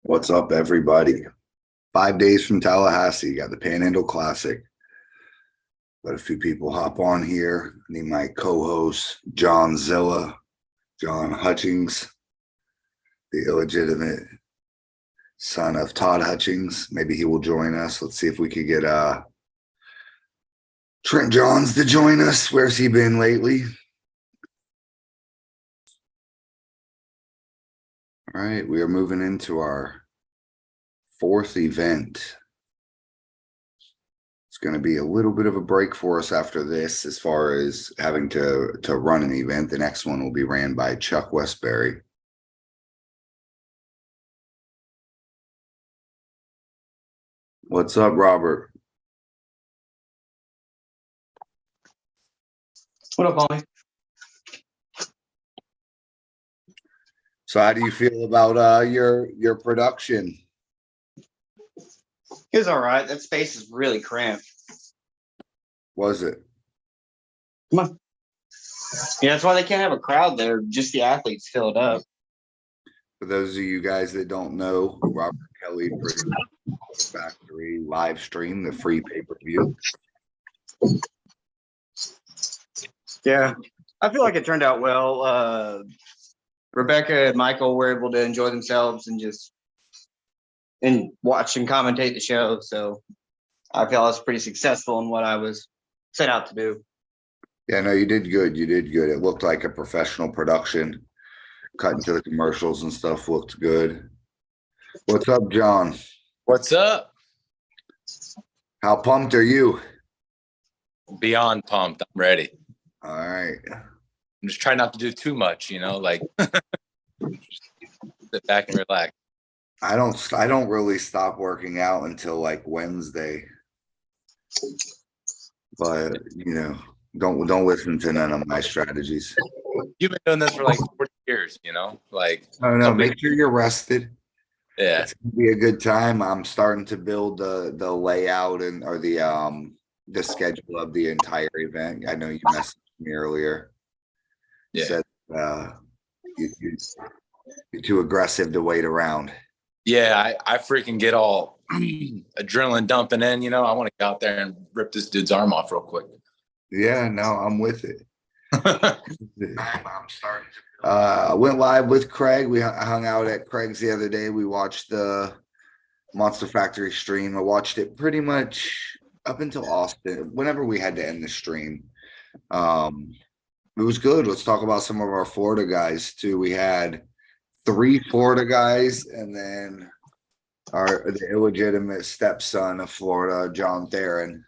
What's up, everybody? 5 days from Tallahassee, you got the Panhandle Classic. Let a few people hop on here. I need my co-host, John Zilla, John Hutchings, the illegitimate son of Todd Hutchings. Maybe he will join us. Let's see if we could get Trent Johns to join us. Where's he been lately? All right, we are moving into our fourth event. It's going to be a little bit of a break for us after this as far as having to run an event. The next one will be ran by Chuck Westbury. What's up, Robert? What up, Ollie? So how do you feel about your production? It was all right. That space is really cramped. Was it? Come on. Yeah, that's why they can't have a crowd there. Just the athletes fill it up. For those of you guys that don't know, Robert Kelly produced Factory live stream, the free pay-per-view. Yeah, I feel like it turned out well. Rebecca and Michael were able to enjoy themselves and watch and commentate the show. So I feel I was pretty successful in what I was set out to do. Yeah, no, you did good. You did good. It looked like a professional production. Cutting to the commercials and stuff looked good. What's up, John? What's up? How pumped are you? Beyond pumped. I'm ready. All right. I'm just trying not to do too much, like sit back and relax. I don't really stop working out until like Wednesday. But don't listen to none of my strategies. You've been doing this for like 40 years, like No, make sure you're rested. Yeah. It's gonna be a good time. I'm starting to build the layout or the schedule of the entire event. I know you messaged me earlier. You said you're too aggressive to wait around. Yeah, I freaking get all adrenaline dumping in, I want to get out there and rip this dude's arm off real quick. Yeah, no, I'm with it. I went live with Craig. We hung out at Craig's the other day. We watched the Monster Factory stream. I watched it pretty much up until Austin, whenever we had to end the stream. It was good. Let's talk about some of our Florida guys too. We had 3 Florida guys, and then the illegitimate stepson of Florida, John Theron.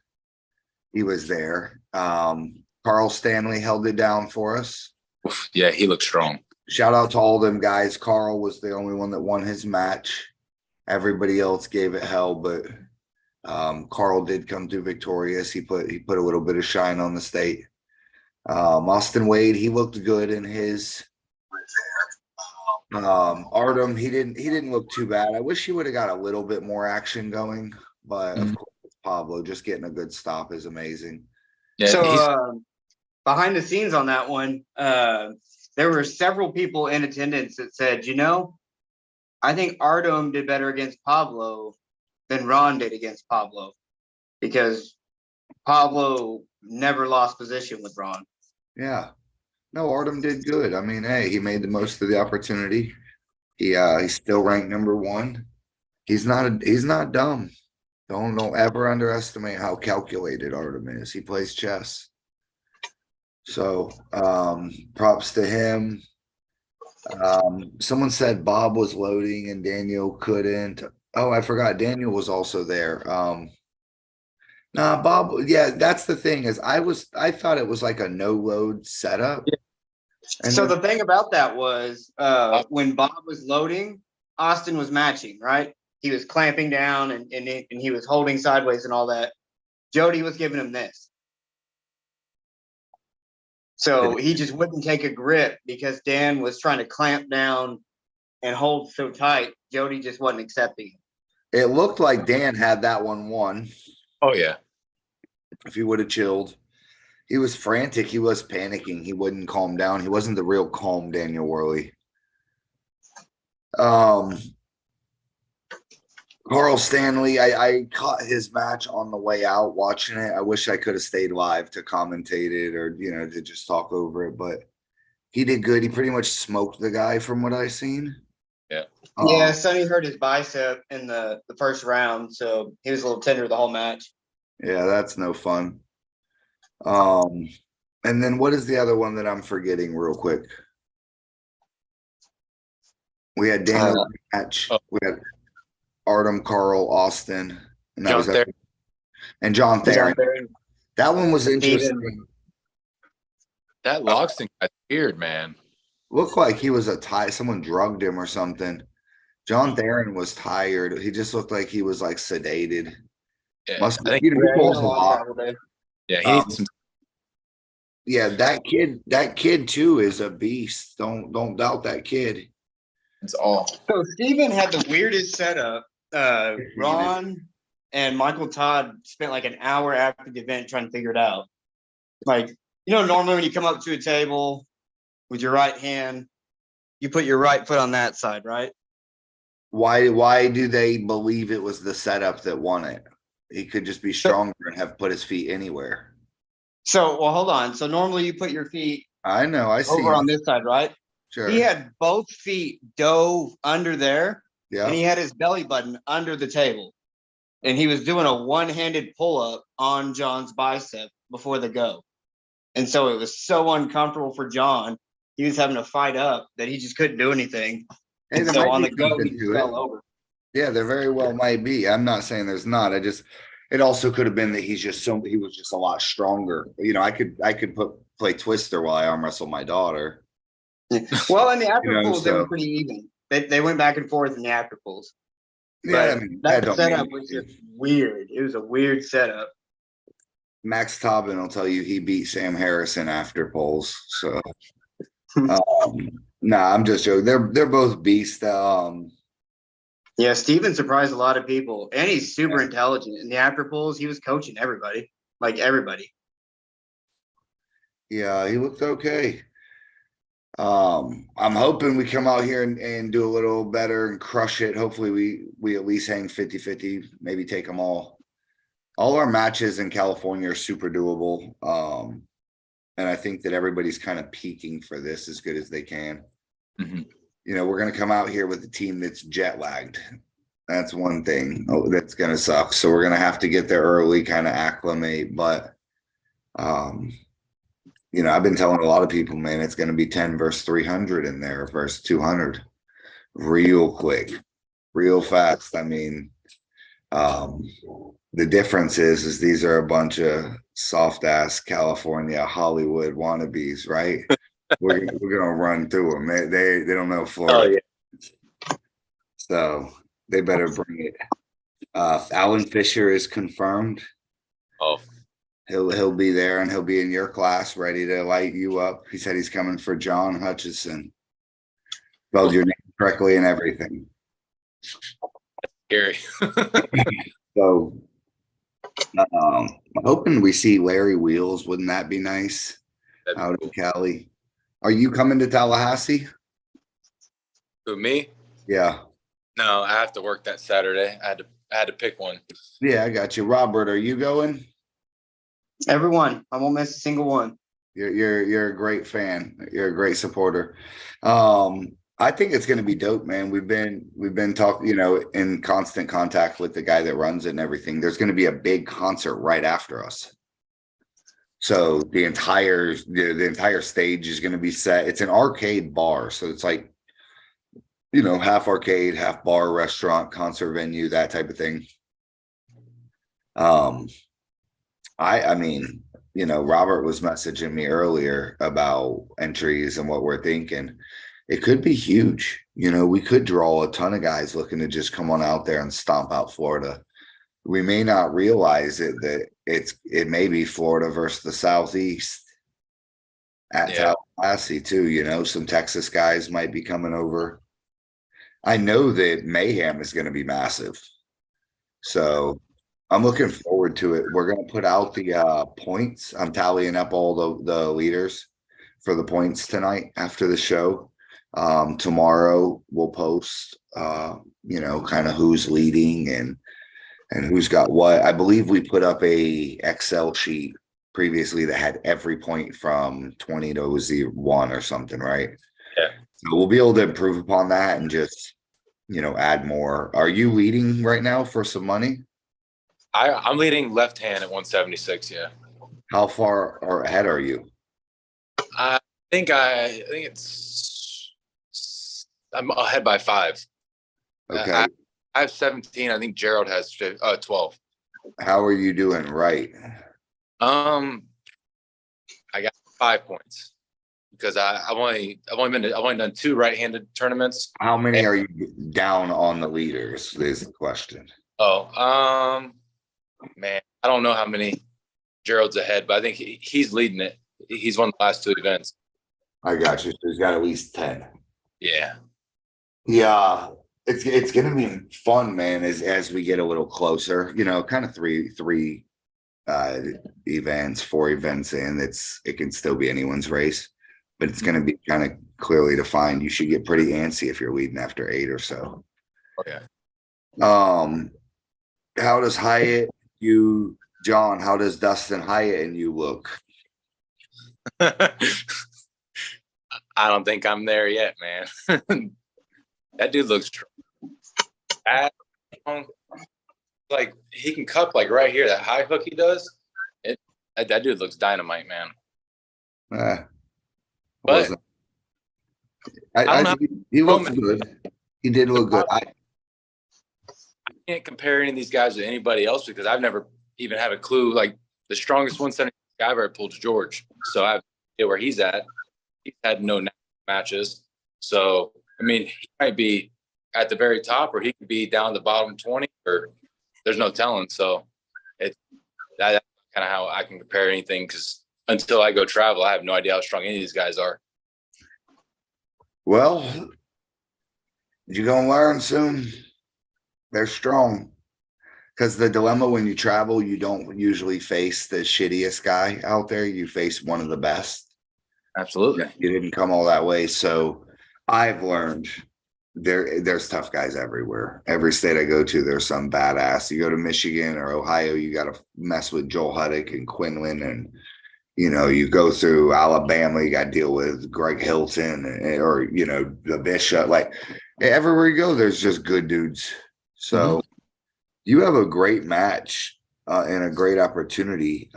He was there. Carl Stanley held it down for us. Yeah, he looked strong. Shout out to all them guys. Carl was the only one that won his match. Everybody else gave it hell, but Carl did come through victorious. He put a little bit of shine on the state. Austin Wade, he looked good in his. Artem, he didn't look too bad. I wish he would have got a little bit more action going, but of course Pablo just getting a good stop is amazing. Yeah, so behind the scenes on that one, there were several people in attendance that said, I think Artem did better against Pablo than Ron did against Pablo, because Pablo never lost position with Ron. Yeah. No, Artem did good. I mean, hey, he made the most of the opportunity. He's still ranked #1. He's not dumb. Don't ever underestimate how calculated Artem is. He plays chess. So props to him. Someone said Bob was loading and Daniel couldn't. Oh, I forgot Daniel was also there. Nah, Bob. Yeah, that's the thing is I thought it was like a no load setup. Yeah. And so the thing about that was when Bob was loading, Austin was matching, right? He was clamping down and he was holding sideways and all that. Jody was giving him this. So he just wouldn't take a grip because Dan was trying to clamp down and hold so tight. Jody just wasn't accepting it. It looked like Dan had that one won. Oh, yeah. If he would have chilled. He was frantic. He was panicking. He wouldn't calm down. He wasn't the real calm Daniel Worley. Carl Stanley, I caught his match on the way out watching it. I wish I could have stayed live to commentate it or, to just talk over it, but he did good. He pretty much smoked the guy from what I seen. Yeah. Yeah, Sonny hurt his bicep in the first round, so he was a little tender the whole match. Yeah, that's no fun. And then what is the other one that I'm forgetting real quick? We had Daniel match. We had Artem, Carl, Austin, and that John was Thayer. and John Theron. That one was interesting. Steven. That Logston guy's weird, man. Looked like he was someone drugged him or something. John Theron was tired. He just looked like he was like sedated. Yeah, Must I think, he pulls a lot. yeah, he needs some. Yeah, that kid too is a beast. Don't doubt that kid. It's all. So Steven had the weirdest setup. Ron and Michael Todd spent like an hour after the event trying to figure it out. Like, normally when you come up to a table with your right hand, you put your right foot on that side, right? Why do they believe it was the setup that won it? He could just be stronger and have put his feet anywhere. So, well, hold on. So normally you put your feet I know. I see over on this side, right? Sure. He had both feet dove under there, Yeah. and he had his belly button under the table. And he was doing a one-handed pull-up on John's bicep before the go. And so it was so uncomfortable for John. He was having to fight up that he just couldn't do anything. Hey, And there so might on be the go, something he to fell it. over. Yeah, there very well might be. I'm not saying there's not. It also could have been that he was just a lot stronger. I could play Twister while I arm wrestle my daughter. Well, in the after pulls, they so- were pretty even. They went back and forth in the after pulls. Yeah, But I mean, that don't setup mean- was just weird. It was a weird setup. Max Tobin will tell you he beat Sam Harrison after polls. So, I'm just joking. They're both beasts. Yeah, Steven surprised a lot of people, and he's super intelligent. In the after pulls, he was coaching everybody, like everybody. Yeah, he looked okay. I'm hoping we come out here and do a little better and crush it. Hopefully we at least hang 50-50, maybe take them all. All our matches in California are super doable. And I think that everybody's kind of peaking for this as good as they can. Mm-hmm. We're going to come out here with a team that's jet lagged. That's one thing that's going to suck. So we're going to have to get there early, kind of acclimate. But, I've been telling a lot of people, man, it's going to be 10 versus 300 in there versus 200 real quick, real fast. I mean, the difference is these are a bunch of soft ass California Hollywood wannabes, right? we're gonna run through them. They don't know Florida, so they better bring it. Alan Fisher is confirmed. Oh, He'll be there and he'll be in your class, ready to light you up. He said he's coming for John Hutchison. Spelled your name correctly and everything. scary. So, I'm hoping we see Larry Wheels. Wouldn't that be nice? Out in Cali. Are you coming to Tallahassee? Who, me? Yeah. No, I have to work that Saturday. I had to pick one. Yeah, I got you. Robert, are you going? Everyone, I won't miss a single one. You're a great fan. You're a great supporter. I think it's going to be dope, man. We've been talking, in constant contact with the guy that runs it and everything. There's going to be a big concert right after us. So the entire stage is going to be set. It's an arcade bar, so it's like, half arcade, half bar, restaurant, concert venue, that type of thing. I mean, Robert was messaging me earlier about entries and what we're thinking. It could be huge. We could draw a ton of guys looking to just come on out there and stomp out Florida. We may not realize it that it may be Florida versus the Southeast at Tallahassee too. Some Texas guys might be coming over. I know that Mayhem is going to be massive. So I'm looking forward to it. We're going to put out the points. I'm tallying up all the leaders for the points tonight after the show. Tomorrow we'll post, kind of who's leading and who's got what. I believe we put up a Excel sheet previously that had every point from 20 to 1 or something, right? Yeah. So we'll be able to improve upon that and just, add more. Are you leading right now for some money? I'm leading left hand at 176. Yeah. How far or ahead are you? I think I'm ahead by 5. Okay. I have 17. I think Gerald has 12. How are you doing right? I got 5 points because I've only done 2 right-handed tournaments. How many are you down on the leaders is the question. Man, I don't know how many Gerald's ahead, but I think he's leading it. He's won the last 2 events. I got you. So he's got at least 10. Yeah. Yeah. It's gonna be fun, man, as we get a little closer, kind of three events, 4 events in. It can still be anyone's race, but it's gonna be kind of clearly defined. You should get pretty antsy if you're leading after 8 or so. Okay. How does John, how does Dustin Hyatt and you look? I don't think I'm there yet, man. That dude looks like he can cup like right here. That high hook he does. That dude looks dynamite, man. But he looked good. He did look good. I can't compare any of these guys to anybody else because I've never even had a clue. Like the strongest 170 guy I've ever pulled is George. So I have no idea where he's at. He's had no matches. So, I mean, he might be at the very top or he could be down the bottom 20 or there's no telling. So that's kind of how I can compare anything because until I go travel, I have no idea how strong any of these guys are. Well, you're going to learn soon. They're strong. Because the dilemma when you travel, you don't usually face the shittiest guy out there. You face one of the best. Absolutely. You didn't come all that way. So I've learned there's tough guys everywhere. Every state I go to, there's some badass. You go to Michigan or Ohio, you got to mess with Joel Huddick and Quinlan. And, you go through Alabama, you got to deal with Greg Hilton or, the Bishop. Like everywhere you go, there's just good dudes. So you have a great match and a great opportunity.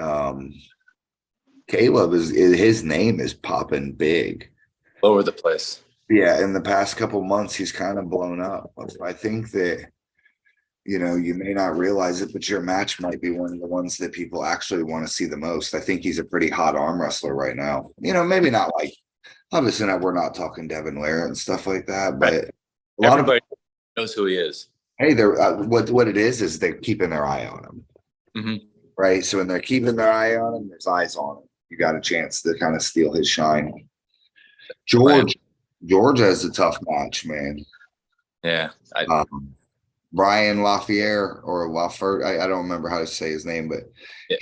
Caleb his name is popping big. All over the place. Yeah, in the past couple months, he's kind of blown up. I think that, you may not realize it, but your match might be one of the ones that people actually want to see the most. I think he's a pretty hot arm wrestler right now. Maybe not like, obviously we're not talking Devin Ware and stuff like that, but everybody knows who he is. Hey, they're what it is they're keeping their eye on him, right? So when they're keeping their eye on him, there's eyes on him. You got a chance to kind of steal his shine. George has a tough match, man. Yeah, Brian Lafayette or Lafert, I don't remember how to say his name, but yeah.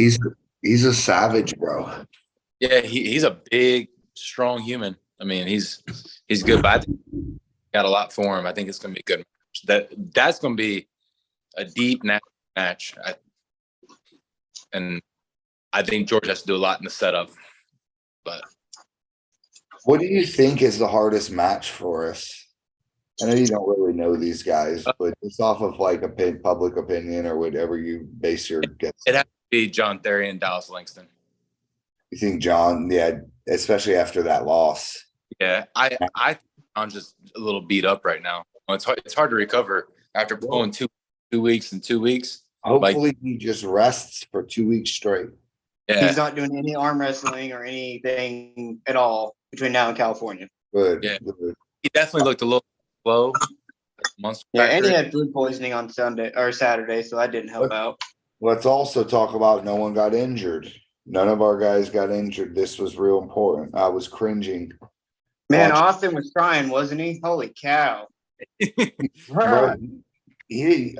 he's a savage, bro. Yeah, he's a big, strong human. I mean, he's good, but I think got a lot for him. I think it's going to be good. That's going to be a deep match. And I think George has to do a lot in the setup. But what do you think is the hardest match for us? I know you don't really know these guys, but it's off of like a public opinion or whatever you base your guess. It has to be John Theory and Dallas Langston. You think John? Yeah, especially after that loss. Yeah, I think John's just a little beat up right now. It's hard to recover after pulling 2 weeks and 2 weeks. Hopefully he just rests for 2 weeks straight. Yeah. He's not doing any arm wrestling or anything at all between now and California. Good. Yeah. Good. He definitely looked a little slow. Yeah, and he had food poisoning on Sunday or Saturday, so that didn't help out. Let's also talk about no one got injured. None of our guys got injured. This was real important. I was cringing. Man, Austin was trying, wasn't he? Holy cow. Bro,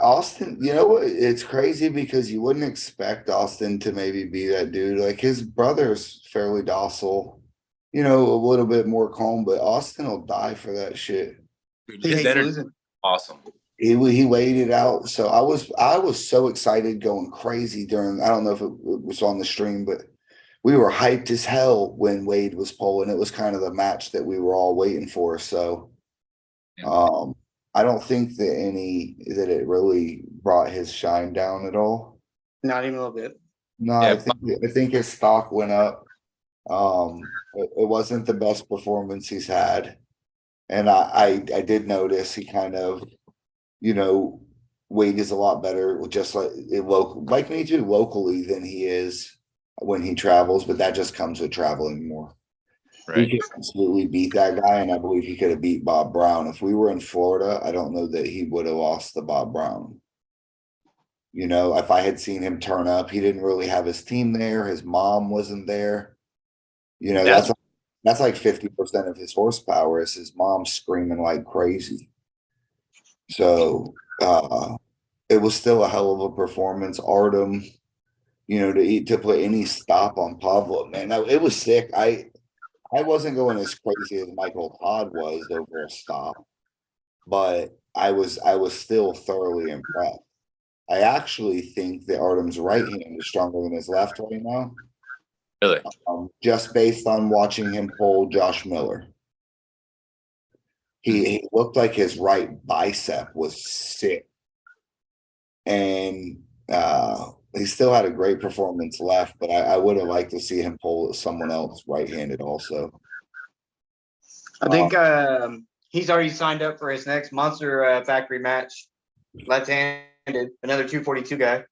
Austin, you know what? It's crazy because you wouldn't expect Austin to maybe be that dude. Like his brother's fairly docile. you know, a little bit more calm, but Austin will die for that shit. Dude, He his hates energy losing. awesome. He laid it out. So I was so excited, going crazy during. I don't know if it was on the stream, but we were hyped as hell when Wade was pulling. It was kind of the match that we were all waiting for. So I don't think that it really brought his shine down at all. Not even a little bit. No, Yeah, I think his stock went up. It wasn't the best performance he's had. And I did notice he kind of, you know, Wade is a lot better just like me too, locally than he is when he travels, but that just comes with traveling more. He right. could absolutely beat that guy, and I believe he could have beat Bob Brown. If we were in Florida, I don't know that he would have lost to Bob Brown. You know, if I had seen him turn up, he didn't really have his team there. His mom wasn't there. You know, That's that's like 50% of his horsepower is his mom screaming like crazy. So it was still a hell of a performance. Artem, you know, to put any stop on Pavlo, man, it was sick. I wasn't going as crazy as Michael Todd was over a stop, but I was still thoroughly impressed. I actually think that Artem's right hand is stronger than his left right now, really. just based on watching him pull Josh Miller. He looked like his right bicep was sick, and he still had a great performance left, but I would have liked to see him pull someone else right-handed also. I think he's already signed up for his next Monster Factory match. Left-handed, another 242 guy.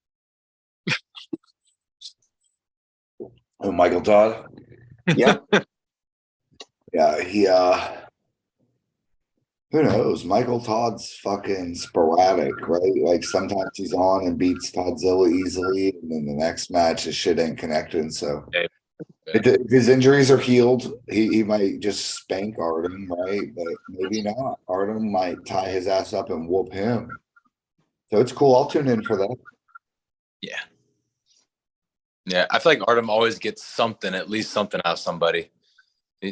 Oh, Michael Todd. Yep. Yeah, who knows? Michael Todd's fucking sporadic, right? Like sometimes he's on and beats Toddzilla easily, and then the next match his shit ain't connecting. So Yeah. if his injuries are healed, he might just spank Artem, right? But maybe not. Artem might tie his ass up and whoop him. So it's cool. I'll tune in for that. Yeah. Yeah. I feel like Artem always gets something, at least something out of somebody.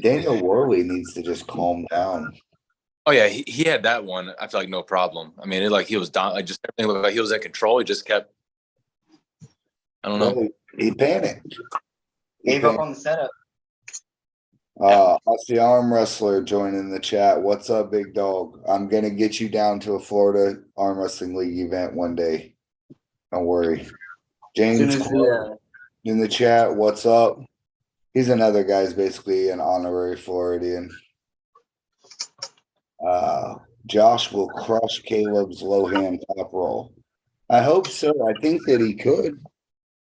Daniel Worley needs to just calm down. Oh yeah, he had that one. I feel like no problem. I mean, he was down. Like just everything looked like he was in control. He just kept. I don't know. Well, he panicked. Gave up on the setup. That's the arm wrestler joining the chat. What's up, big dog? I'm gonna get you down to a Florida Arm Wrestling League event one day. Don't worry. James in the chat. What's up? He's another guy's basically an honorary Floridian. Josh will crush Caleb's low hand top roll. I hope so. I think that he could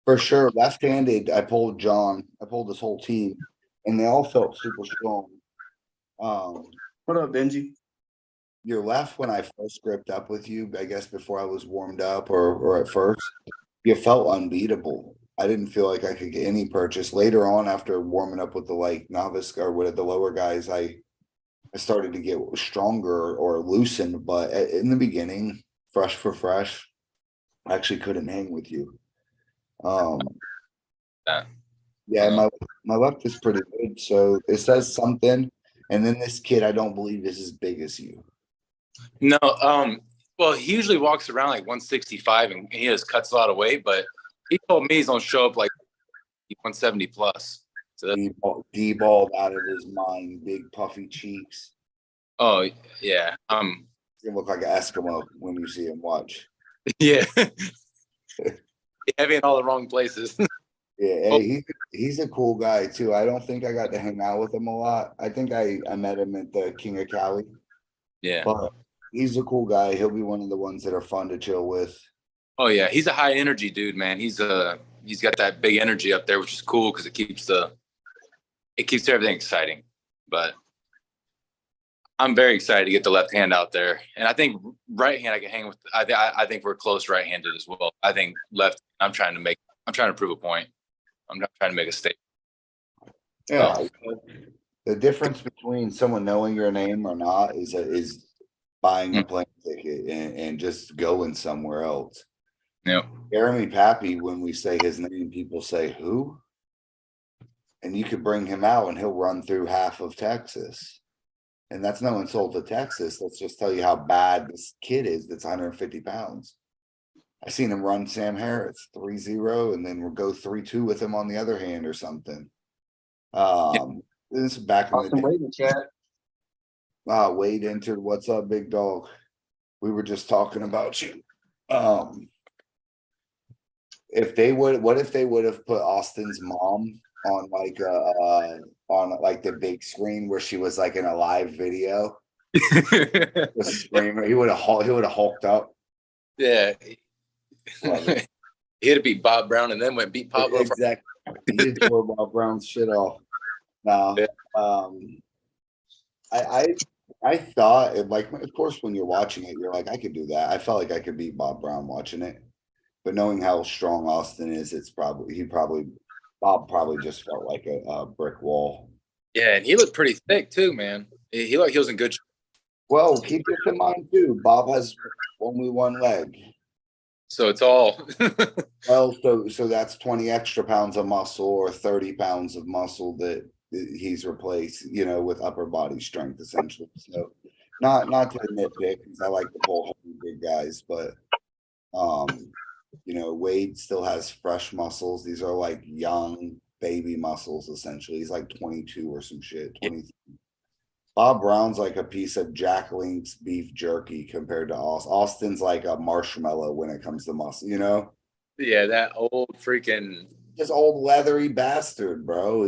for sure. Left-handed, I pulled this whole team, and they all felt super strong. What up, Benji? Your left, when I first gripped up with you, I guess before I was warmed up or at first, you felt unbeatable. I didn't feel like I could get any purchase. Later on, after warming up with the novice or with the lower guys, I started to get stronger or loosened, but in the beginning, fresh, I actually couldn't hang with you. Yeah, my left is pretty good, so it says something. And then this kid, I don't believe is as big as you. No, well, he usually walks around like 165 and he just cuts a lot of weight, but he told me he's gonna show up like 170 plus. So D-balled out of his mind, big puffy cheeks. Oh yeah. You look like an Eskimo when you see him watch. Yeah. Heavy in all the wrong places. Yeah, hey, he's a cool guy too. I don't think I got to hang out with him a lot. I think I met him at the King of Cali. Yeah. But he's a cool guy. He'll be one of the ones that are fun to chill with. Oh yeah, he's a high energy dude, man. He's got that big energy up there, which is cool because it keeps everything exciting. But I'm very excited to get the left hand out there, and I think right hand I can hang with. I think we're close right-handed as well. I think left. I'm trying to prove a point. I'm not trying to make a statement. Yeah, the difference between someone knowing your name or not is buying a plane ticket and just going somewhere else. Yeah. Jeremy Pappy, when we say his name, people say who? And you could bring him out and he'll run through half of Texas. And that's no insult to Texas. Let's just tell you how bad this kid is that's 150 pounds. I seen him run Sam Harris 3-0 and then we'll go 3-2 with him on the other hand or something. This is back in the Awesome day. way to chat. Wade entered. What's up, big dog? We were just talking about you. If they would, what if they would have put Austin's mom on like the big screen where she was like in a live video? The screamer, he would have hulked up. Yeah. Love it. He had to beat Bob Brown and then went beat Pablo. Exactly. He did throw Bob Brown's shit off. Now, I thought it, like, of course, when you're watching it, you're like, I could do that. I felt like I could beat Bob Brown watching it, but knowing how strong Austin is, Bob probably just felt like a brick wall. Yeah, and he looked pretty thick too, man. He looked like he was in good shape. Well, keep this in mind too. Bob has only one leg. So it's all Well, so that's 20 extra pounds of muscle or 30 pounds of muscle that he's replaced, with upper body strength essentially. So not to nitpick, because I like to pull heavy big guys, but Wade still has fresh muscles. These are like young baby muscles essentially. He's like 22 or some shit, 23. Bob Brown's like a piece of Jack Link's beef jerky compared to Austin. Austin's like a marshmallow when it comes to muscle, Yeah, that old freaking just old leathery bastard, bro.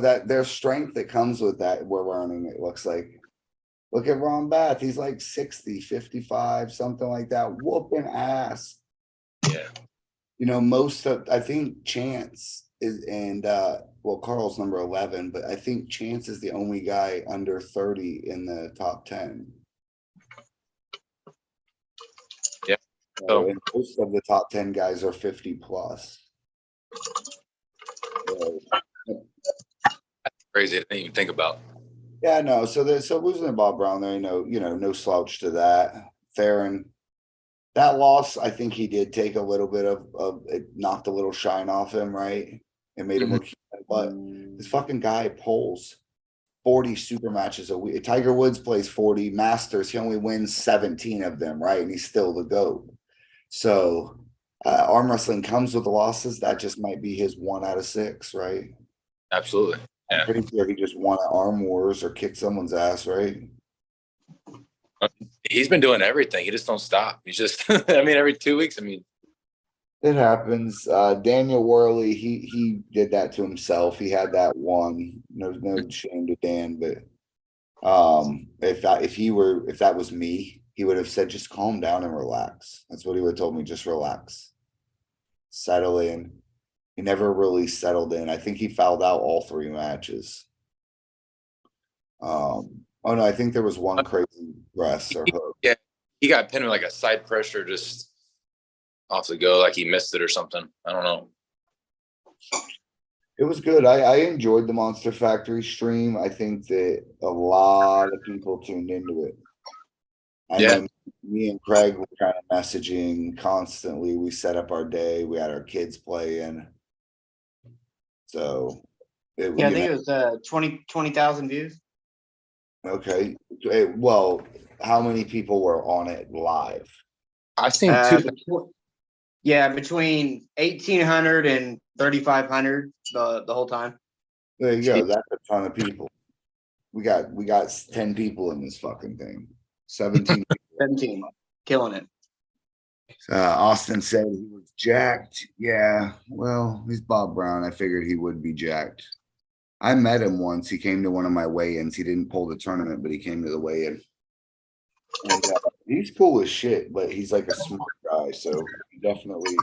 That there's strength that comes with that. We're learning, it looks like. Look at Ron Bath. He's like 60, 55, something like that. Whooping ass. Yeah. I think Chance is, and Carl's number 11, but I think Chance is the only guy under 30 in the top 10. Yeah. And most of the top 10 guys are 50 plus. That's crazy. I didn't even think about. Yeah, no. So losing to Bob Brown, there, no slouch to that. Theron, that loss, I think he did take a little bit of it, knocked a little shine off him, right? It made him look, but this fucking guy pulls 40 super matches a week. Tiger Woods plays 40 Masters. He only wins 17 of them, right? And he's still the GOAT. So arm wrestling comes with the losses. That just might be his 1 out of 6, right? Absolutely. Yeah. I'm pretty sure he just won at Arm Wars or kicked someone's ass, right? He's been doing everything. He just don't stop. He's just, every 2 weeks, It happens. Daniel Worley, he did that to himself. He had that one. No shame to Dan, but if that was me, he would have said, just calm down and relax. That's what he would have told me. Just relax, settle in. He never really settled in. I think he fouled out all 3 matches. Oh no, I think there was one crazy press or hook. Yeah, he got pinned with like a side pressure just off the go, like he missed it or something. I don't know. It was good. I enjoyed the Monster Factory stream. I think that a lot of people tuned into it. And then me and Craig were kind of messaging constantly. We set up our day. We had our kids playing. So I think it was 20,000 views. Okay. Well, how many people were on it live? I've seen 2. Between 1,800 and 3,500 the whole time. There you go. That's a ton of people. We got 10 people in this fucking thing. 17 people. 17. Killing it. Austin said he was jacked. Yeah, well, he's Bob Brown. I figured he would be jacked. I met him once. He came to one of my weigh-ins. He didn't pull the tournament, but he came to the weigh-in. And he's cool as shit, but he's like a smart guy. So definitely,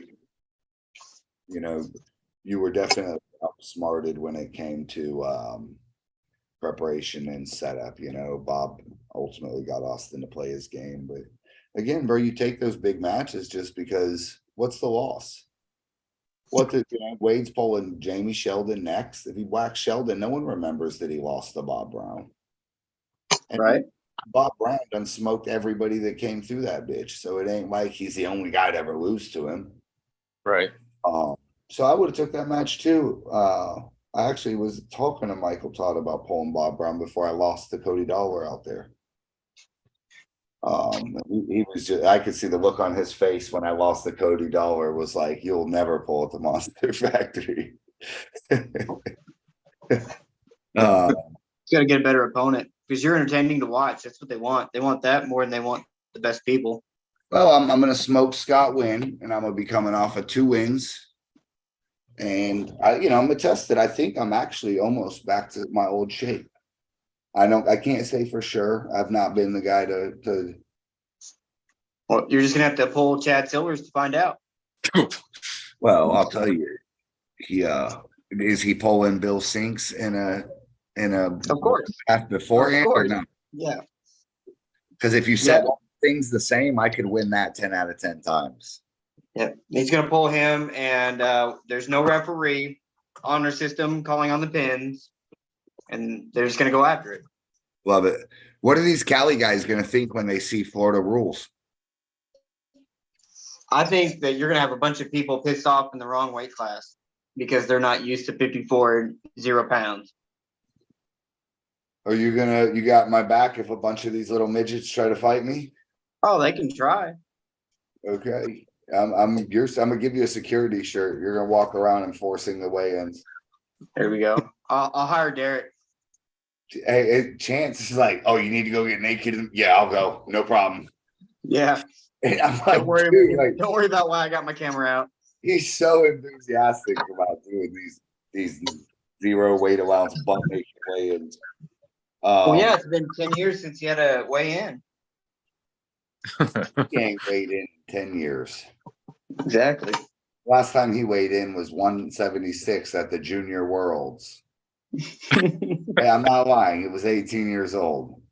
you were definitely outsmarted when it came to preparation and setup. Bob ultimately got Austin to play his game. But again, bro, you take those big matches just because what's the loss? Wade's pulling Jamie Sheldon next. If he whacks Sheldon, no one remembers that he lost to Bob Brown. And right. Bob Brown done smoked everybody that came through that bitch. So it ain't like he's the only guy to ever lose to him. Right. So I would have took that match too. I actually was talking to Michael Todd about pulling Bob Brown before I lost to Cody Dollar out there. He was just, I could see the look on his face when I lost to Cody Dollar was like, you'll never pull at the Monster Factory. You got to get a better opponent because you're entertaining to watch. That's what they want. They want that more than they want the best people. Well, I'm going to smoke Scott Wynn, and I'm going to be coming off of 2 wins. And I'm going to test it. I think I'm actually almost back to my old shape. I can't say for sure. I've not been the guy to. Well, you're just gonna have to pull Chad Silvers to find out. Well, I'll tell you, is he pulling Bill Sinks in a Of course. beforehand or no? Yeah. Because if you set things the same, I could win that 10 out of 10 times. Yeah, he's gonna pull him, and there's no referee, honor system calling on the pins, and they're just gonna go after it. Love it. What are these Cali guys gonna think when they see Florida rules? I think that you're gonna have a bunch of people pissed off in the wrong weight class because they're not used to 54 0 pounds. Are you got my back if a bunch of these little midgets try to fight me? Oh, they can try. Okay. I'm gonna give you a security shirt. You're gonna walk around enforcing the weigh-ins. There we go. I'll hire Derek. Hey, Chance is like, oh, you need to go get naked. Yeah, I'll go. No problem. Yeah. And I'm like, Don't worry, dude, don't worry about why I got my camera out. He's so enthusiastic about doing these 0 weight allowance butt making weigh-ins. Well, yeah, it's been 10 years since he had a weigh in. He ain't weighed in 10 years. Exactly. Last time he weighed in was 176 at the Junior Worlds. Hey, I'm not lying. It was 18 years old.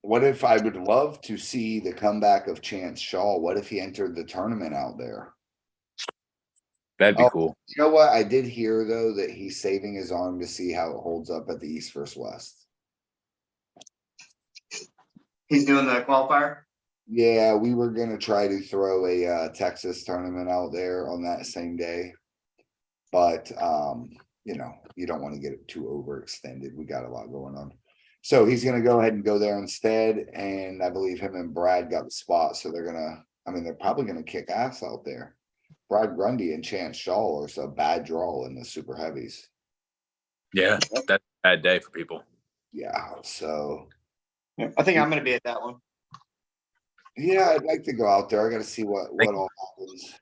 What if I would love to see the comeback of Chance Shaw? What if he entered the tournament out there? That'd be cool. You know what? I did hear, though, that he's saving his arm to see how it holds up at the East versus West. He's doing the qualifier? Yeah, we were going to try to throw a Texas tournament out there on that same day. But, you don't want to get it too overextended. We got a lot going on. So he's going to go ahead and go there instead. And I believe him and Brad got the spot. So they're probably going to kick ass out there. Brad Grundy and Chance Shaw are a bad draw in the super heavies. Yeah, that's a bad day for people. Yeah. So I think I'm going to be at that one. Yeah, I'd like to go out there. I got to see what all happens.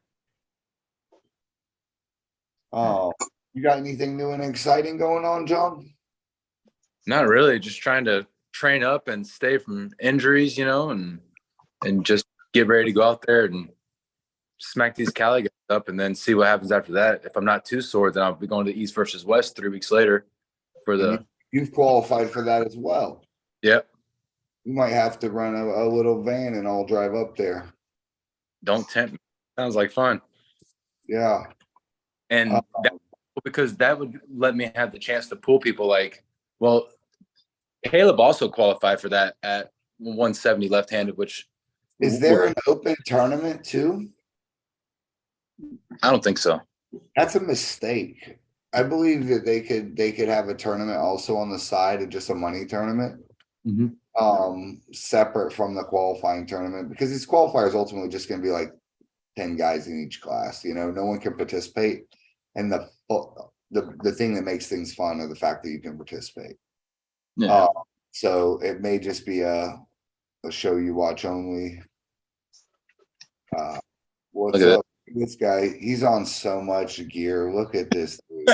Oh, you got anything new and exciting going on, John? Not really. Just trying to train up and stay from injuries, and just get ready to go out there and smack these Cali guys up and then see what happens after that. If I'm not too sore, then I'll be going to East versus West 3 weeks later for the. You've qualified for that as well. Yep. You might have to run a little van and I'll drive up there. Don't tempt me. Sounds like fun. Yeah. And because that would let me have the chance to pull people Caleb also qualified for that at 170 left-handed, which is there an open tournament too? I don't think so. That's a mistake. I believe that they could have a tournament also on the side of just a money tournament. Mm-hmm. Separate from the qualifying tournament, because these qualifiers ultimately just going to be like 10 guys in each class. No one can participate, and the thing that makes things fun are the fact that you can participate. Yeah. So it may just be a show you watch only. What's up? This guy, he's on so much gear. Look at this dude.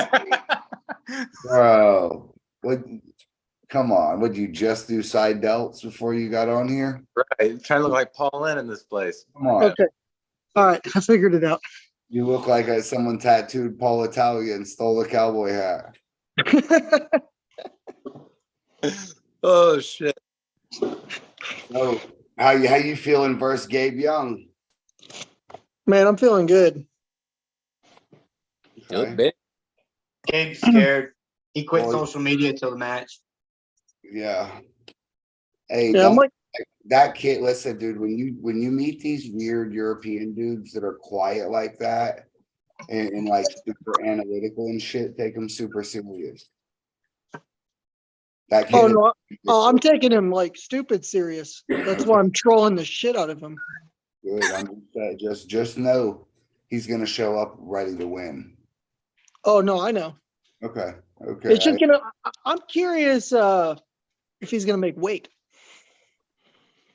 Bro. What? Come on. Would you just do side delts before you got on here? Right. Trying to look like Paul Lynn in this place. Come on. Okay. All right. I figured it out. You look like someone tattooed Paul Italia and stole the cowboy hat. Oh shit. So how you feeling versus Gabe Young? Man, I'm feeling good. You look big. Gabe's scared. He quit social media till the match. Yeah. Hey, Yeah, I'm like, that kid. Listen, dude. When you meet these weird European dudes that are quiet like that, and like super analytical and shit, take him super serious. That kid Oh is no! super Oh, I'm taking him like stupid serious. That's why I'm trolling the shit out of him. good. I'm just know he's gonna show up ready to win. Oh no, I know. Okay. It's just Okay. gonna. I'm curious if he's gonna make weight.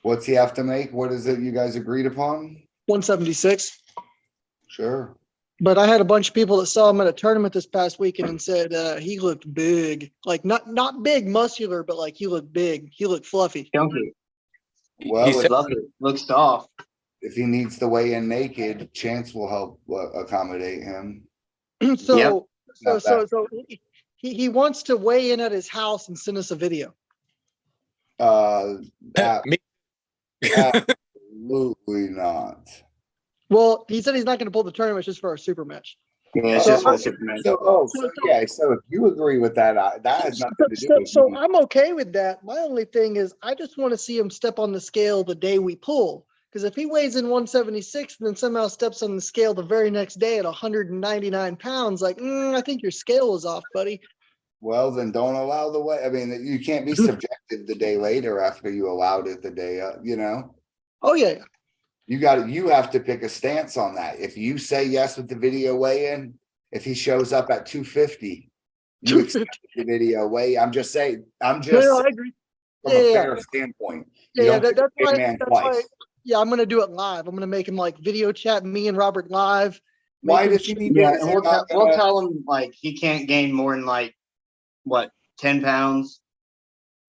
What's he have to make? What is it you guys agreed upon? 176. Sure. But I had a bunch of people that saw him at a tournament this past weekend and said he looked big, like not big, muscular, but like he looked big. He looked fluffy. Chunky. Well, He said- Love it. Looks soft. if he needs to weigh in naked, Chance will help accommodate him. so Not bad. he wants to weigh in at his house and send us a video. Me. Absolutely not. Well, he said he's not going to pull the tournament just for our super match. Yeah, it's So just for I- the Superman. So if you agree with that, that has nothing to do with So me. I'm okay with that. My only thing is I just want to see him step on the scale the day we pull. Because if he weighs in 176 and then somehow steps on the scale the very next day at 199 pounds, like, I think your scale is off, buddy. Well, then don't allow the way. I mean, you can't be subjective the day later after you allowed it the day up, you know? Oh, yeah. You have to pick a stance on that. If you say yes with the video weigh-in, if he shows up at 250, you accept the video weigh. I'm just saying, No, I agree. from a fair standpoint. You Yeah, don't pick that's a big why. man That's why. twice. Yeah, I'm gonna do it live. I'm gonna make him like video chat me and Robert live. Why Make him does he need Yeah, to? and We'll we'll tell him like he can't gain more than like what 10 pounds.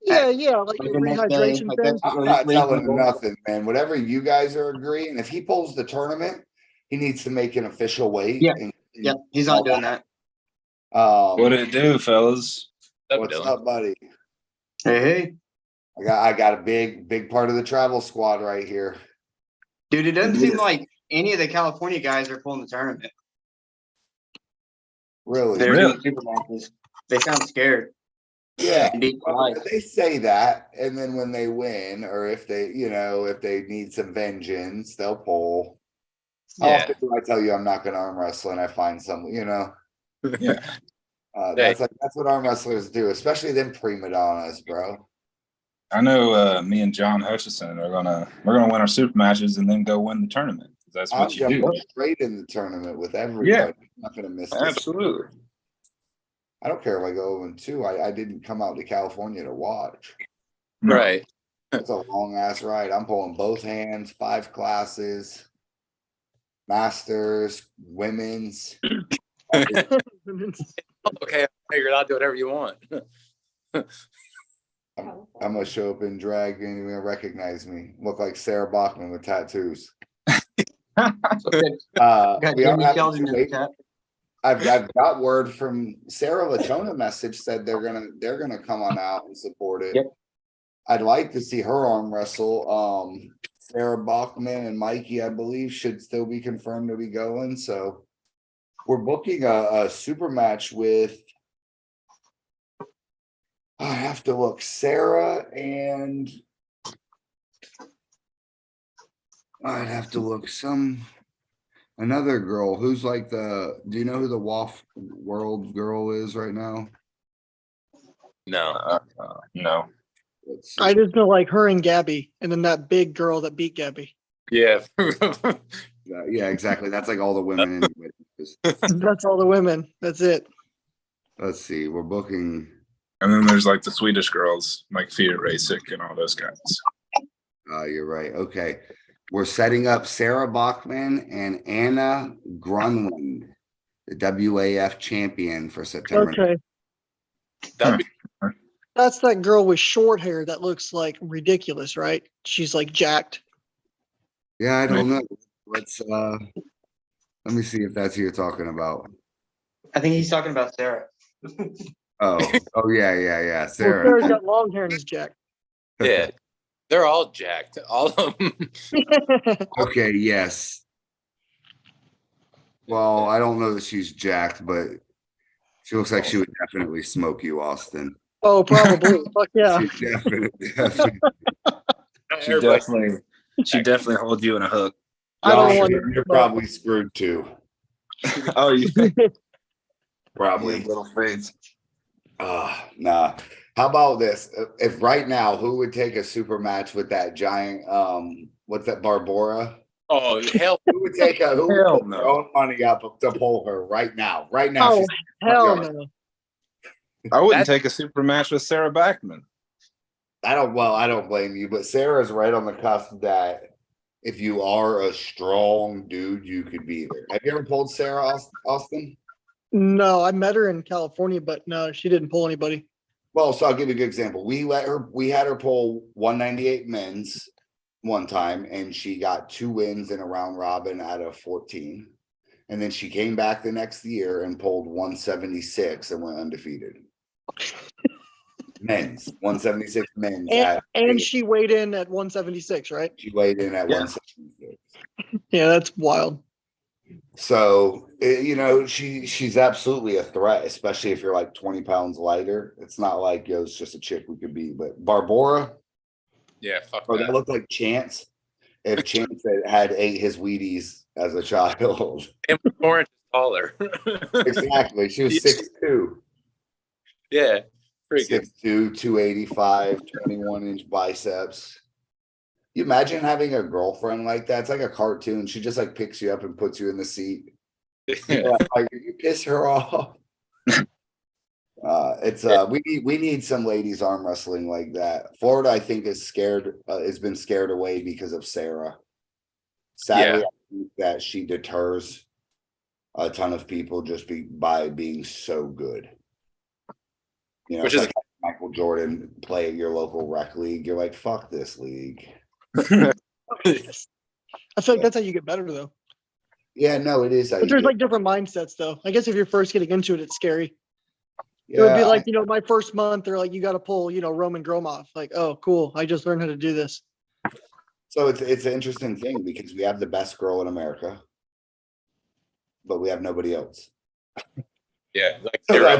Yeah, like Like a the next day, rehydration like thing. that's I'm not telling him reasonable. nothing, man. Whatever you guys are agreeing, if he pulls the tournament, he needs to make an official weight. Yeah. Yep, he's not doing that. What it do, fellas? What's up, buddy? Hey, I got a big part of the travel squad right here. dude, it doesn't seem like any of the California guys are pulling the tournament. Really? They're Really? doing super matches. They sound scared. Yeah. And beat Well, life. they say that, and then when they win, or if they, if they need some vengeance, they'll pull. How Yeah. often do I tell you I'm not going to arm wrestle and I find some, Yeah. that's what arm wrestlers do, especially them prima donnas, bro. I know me and John Hutchison we're gonna win our super matches and then go win the tournament. That's I'm what you do. jumping straight in the tournament with everybody. Yeah. I'm not going to miss this. Absolutely. I don't care if I go 0-2. I didn't come out to California to watch. No. Right. It's a long ass ride. I'm pulling both hands, 5 classes, masters, women's. Okay, I figured I'll do whatever you want. I'm gonna show up in drag and you're gonna recognize me. Look like Sarah Bachman with tattoos. Got We are Jimmy having Sheldon to in the wait. chat. I've got word from Sarah Latona message said they're gonna come on out and support it. Yep. I'd like to see her arm wrestle. Sarah Bachman and Mikey, I believe, should still be confirmed to be going. So we're booking a super match with. I have to look. Sarah and I'd have to look another girl who's like do you know who the WAF world girl is right now? No. No. Let's see. I just know like her and Gabby, and then that big girl that beat Gabby. Yeah. Yeah, exactly. That's like all the women anyway. That's all the women. That's it. Let's see. We're booking. And then there's like the Swedish girls, like Fia Rasic and all those guys. You're right. Okay. We're setting up Sarah Bachman and Anna Grunland, the WAF champion for September. Okay. That'd be That's that girl with short hair that looks like ridiculous, right? She's like jacked. Yeah, I don't know. Let's let me see if that's who you're talking about. I think he's talking about Sarah. Oh yeah. Well, Sarah. Sarah's got long hair and is jacked. yeah. They're all jacked. All of them. Okay, yes. Well, I don't know that she's jacked, but she looks like she would definitely smoke you, Austin. Oh, probably. Fuck yeah. She definitely. She definitely holds you in a hook. I don't Josh, want you're to. probably screwed too. Oh, you think Probably. little face? Nah. How about this? If right now, who would take a super match with that giant? What's that, Barbora? Oh hell, Who would take a? Who would Hell put no. their own money up to pull her right now? Right now, Oh, she's hell yard. no. I wouldn't take a super match with Sarah Backman. I don't blame you, but Sarah's right on the cusp that if you are a strong dude, you could beat her. Have you ever pulled Sarah Austin? No, I met her in California, but no, she didn't pull anybody. Well, so I'll give you a good example. We had her pull 198 men's one time, and she got 2 wins in a round robin out of 14. And then she came back the next year and pulled 176 and went undefeated. Men's 176 men's. And she weighed in at 176, right? She weighed in at 176. Yeah, that's wild. So she's absolutely a threat, especially if you're like 20 pounds lighter. It's not like it's just a chick we could beat. But Barbora, yeah, fuck that that. looked like Chance. If Chance had ate his Wheaties as a child. And Orange is taller. Exactly. She was 6'2". Yeah, pretty good. 6'2", 285, 21-inch biceps. You imagine having a girlfriend like that? It's like a cartoon. She just like picks you up and puts you in the seat. Like, you piss her off. We need some ladies arm wrestling like that. Florida, I think, is scared. Has been scared away because of Sarah. Sadly, Yeah. I think that she deters a ton of people just by being so good. Which is like Michael Jordan play at your local rec league. You're like, fuck this league. I feel like that's how you get better, though. Yeah, no, it is. But there's like different mindsets, though. I guess if you're first getting into it, it's scary. Yeah, It would be like, my first month, they're like, you got to pull, Roman Gromov. Like, oh, cool. I just learned how to do this. So it's an interesting thing because we have the best girl in America, but we have nobody else. Yeah, like So zero.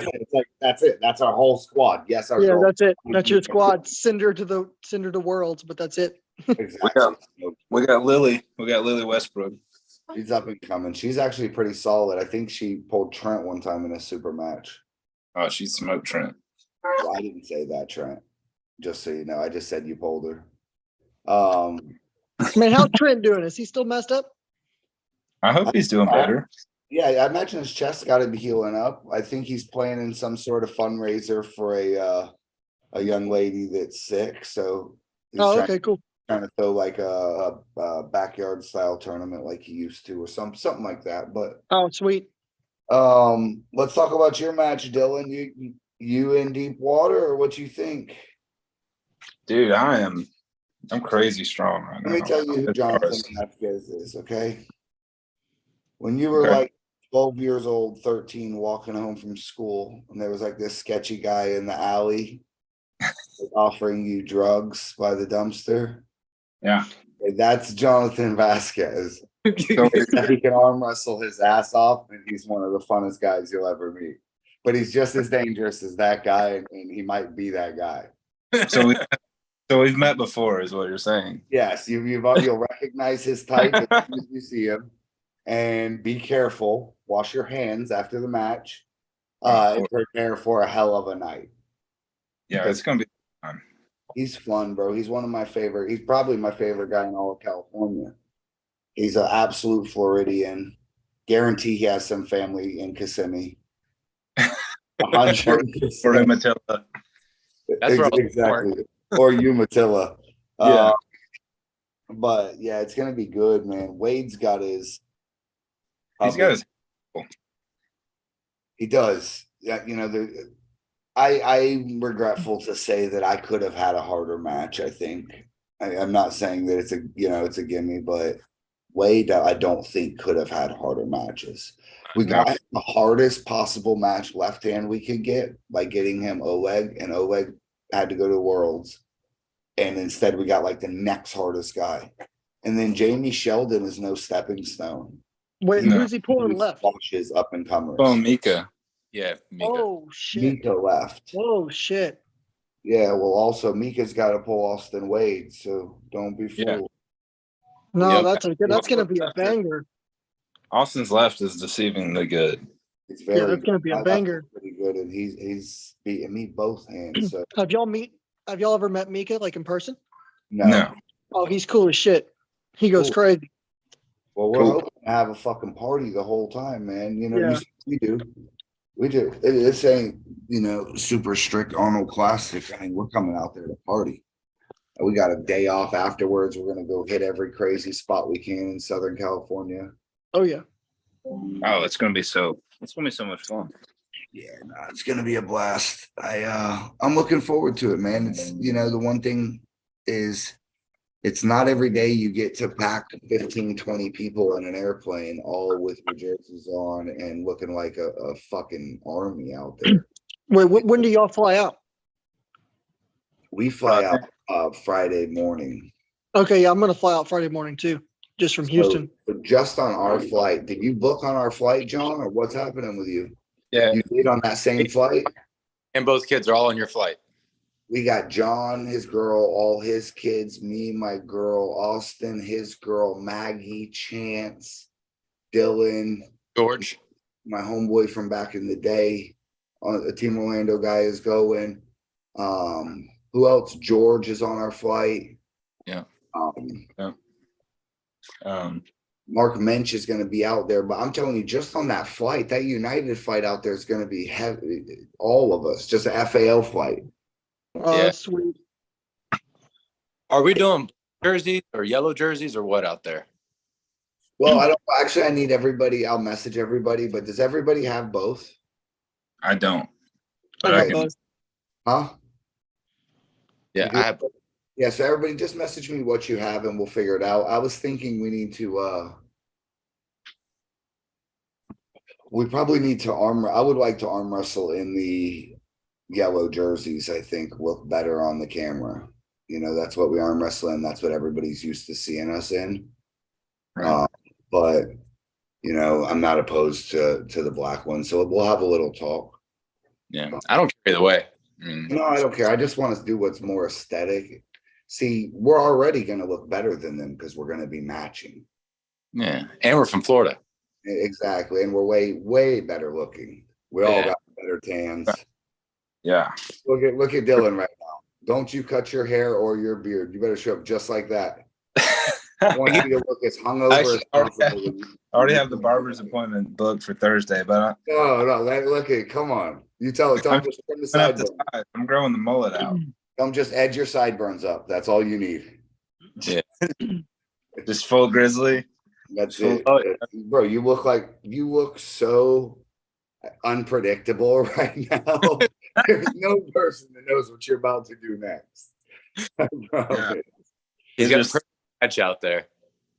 that's it. That's our whole squad. Yes, our Yeah, girl. that's it. That's your squad. Cinder to worlds, but that's it. Exactly. We got Lily. We got Lily Westbrook. She's up and coming. She's actually pretty solid. I think she pulled Trent one time in a super match. Oh, she smoked Trent. Well, I didn't say that, Trent. Just so you know, I just said you pulled her. Man, how's Trent doing? Is he still messed up? I hope he's doing better. Yeah, I imagine his chest got to be healing up. I think he's playing in some sort of fundraiser for a young lady that's sick. So he's Okay, cool. trying to throw like a backyard style tournament like he used to, or something like that. But Oh, sweet. let's talk about your match, Dylan. You in deep water, or what you think? Dude, I'm crazy strong right now. Let me tell you who Jonathan Vasquez is, okay? When you were like 12 years old, 13, walking home from school, and there was like this sketchy guy in the alley offering you drugs by the dumpster. Yeah. That's Jonathan Vasquez. So he can arm wrestle his ass off, and he's one of the funnest guys you'll ever meet. But he's just as dangerous as that guy, and he might be that guy. So we've met before, is what you're saying. Yes, you'll recognize his type as soon as you see him. And be careful. Wash your hands after the match. And prepare for a hell of a night. Yeah, it's gonna be fun. He's fun, bro. He's one of my favorite. He's probably my favorite guy in all of California. He's an absolute Floridian. Guarantee he has some family in Kissimmee. 100%. For Umatilla. That's where exactly. Or Umatilla. Yeah. But yeah, it's gonna be good, man. Wade's got his. He's got his. He does. Yeah, I'm regretful to say that I could have had a harder match. I think I'm not saying that it's a gimme, but Wade, I don't think could have had harder matches. We got the hardest possible match left hand we could get by getting him Oleg, and Oleg had to go to Worlds, and instead we got like the next hardest guy, and then Jamie Sheldon is no stepping stone. Wait, who's he pulling left? Watches up and comers. Oh, Mika. Yeah, Mika. Oh shit. Mika left. Oh shit. Yeah, well, also Mika's got to pull Austin Wade, so don't be fooled. No, Yep. that's gonna be a banger. Austin's left is deceivingly good. It's Yeah, very that's gonna be a my left is banger. pretty good, and he's beating me both hands. So Have y'all ever met Mika like in person? No. Oh, he's cool as shit. He goes Cool. crazy. Well, we're Cool. hoping to have a fucking party the whole time, man. You know, Yeah. we do. We do. This ain't, super strict Arnold Classic. I mean, we're coming out there to party. We got a day off afterwards. We're gonna go hit every crazy spot we can in Southern California. Oh yeah. Oh, it's gonna be so much fun. Yeah, no, it's gonna be a blast. I'm looking forward to it, man. It's the one thing is it's not every day you get to pack 15, 20 people in an airplane, all with your jerseys on and looking like a fucking army out there. Wait, when do y'all fly out? We fly out Friday morning. Okay, yeah, I'm gonna fly out Friday morning too, just from Houston. So just on our flight, did you book on our flight, John, or what's happening with you? Yeah. You did on that same flight? And both kids are all on your flight. We got John, his girl, all his kids, me, my girl, Austin, his girl, Maggie, Chance, Dylan, George. my homeboy from back in the day. The Team Orlando guy is going. Who else? George is on our flight. Yeah. Mark Mensch is going to be out there, but I'm telling you, just on that flight, that United flight out there is going to be heavy. All of us, just an FAL flight. Oh, Yeah. that's sweet. Are we doing jerseys or yellow jerseys or what out there? Well, I need everybody. I'll message everybody, but does everybody have both? I don't. I But got I can. both. Huh? Yeah, You do? I have. Yeah, so everybody just message me what you have and we'll figure it out. I was thinking we probably need to I would like to arm wrestle in the yellow jerseys. I think look better on the camera. That's what we arm wrestle in. That's what everybody's used to seeing us in. Right. But I'm not opposed to the black one. So we'll have a little talk. Yeah, I don't care either way. No, I don't care. I just want to do what's more aesthetic. See, we're already going to look better than them because we're going to be matching. Yeah, and we're from Florida. Exactly. And we're way, way better looking. We all got better tans. Yeah. Look at Dylan right now. Don't you cut your hair or your beard. You better show up just like that. I want you to look as hungover as possible. I already have the barber's appointment booked for Thursday, but No, look at come on. You tell just trim the sideburns. I'm growing the mullet out. Come just edge your sideburns up. That's all you need. Yeah. Just full grizzly. That's it. Bro, you look so unpredictable right now. There's no person that knows what you're about to do next. Yeah. He's got a perfect match out there.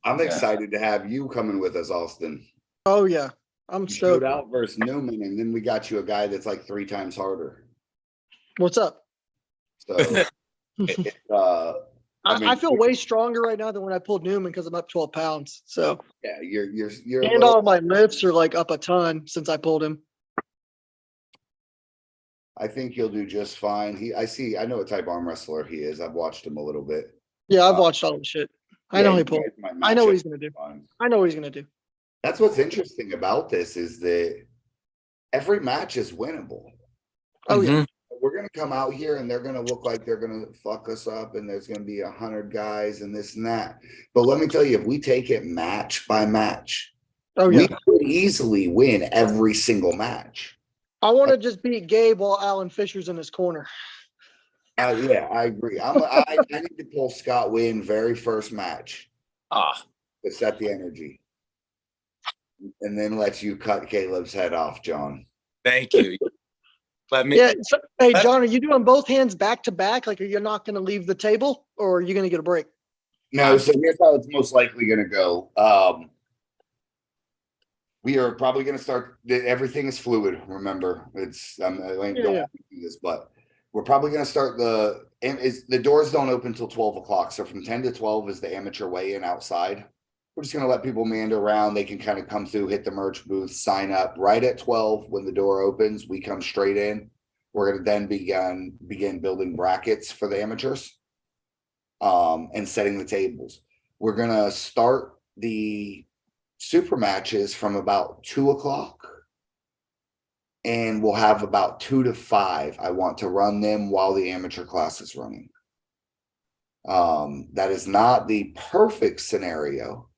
I'm excited to have you coming with us, Austin. Oh yeah, I'm You showed stoked. out versus Newman, and then we got you a guy that's like 3 times harder. What's up? So I feel way stronger right now than when I pulled Newman because I'm up 12 pounds. So yeah, you're and all my lifts are like up a ton since I pulled him. I think he'll do just fine. I know what type of arm wrestler he is. I've watched him a little bit. Yeah, I've watched all the shit. I know he pulled. I know what he's gonna do. I know what he's gonna do. That's what's interesting about this is that every match is winnable. Oh yeah. We're gonna come out here and they're gonna look like they're gonna fuck us up, and there's gonna be 100 guys and this and that. But let me tell you, if we take it match by match, we could easily win every single match. I want to just beat Gabe while Alan Fisher's in his corner. Yeah, I agree. I need to pull Scott Wynn very first match to set the energy, and then let you cut Caleb's head off, John. Thank you. Yeah. So, hey, John, are you doing both hands back to back? Like, are you not going to leave the table, or are you going to get a break? No. So here's how it's most likely going to go. We are probably going to start. Everything is fluid. Remember, it's I don't do this, but we're probably going to start the doors don't open till 12 o'clock. So from 10 to 12 is the amateur weigh-in outside. We're just going to let people meander around. They can kind of come through, hit the merch booth, sign up. Right at 12, when the door opens, we come straight in. We're going to then begin building brackets for the amateurs, and setting the tables. We're going to start the super matches from about 2:00. And we'll have about 2 to 5. I want to run them while the amateur class is running. That is not the perfect scenario.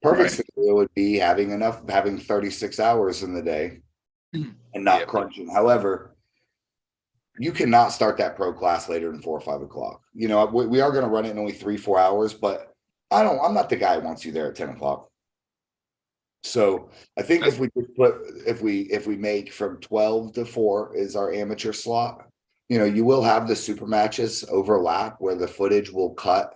Perfect scenario would be having 36 hours in the day and not crunching. However, you cannot start that pro class later than 4 or 5 o'clock. You know, we are going to run it in only 3-4 hours, but I'm not the guy who wants you there at 10 o'clock. So I think if we make from 12 to 4 is our amateur slot, you know, you will have the super matches overlap where the footage will cut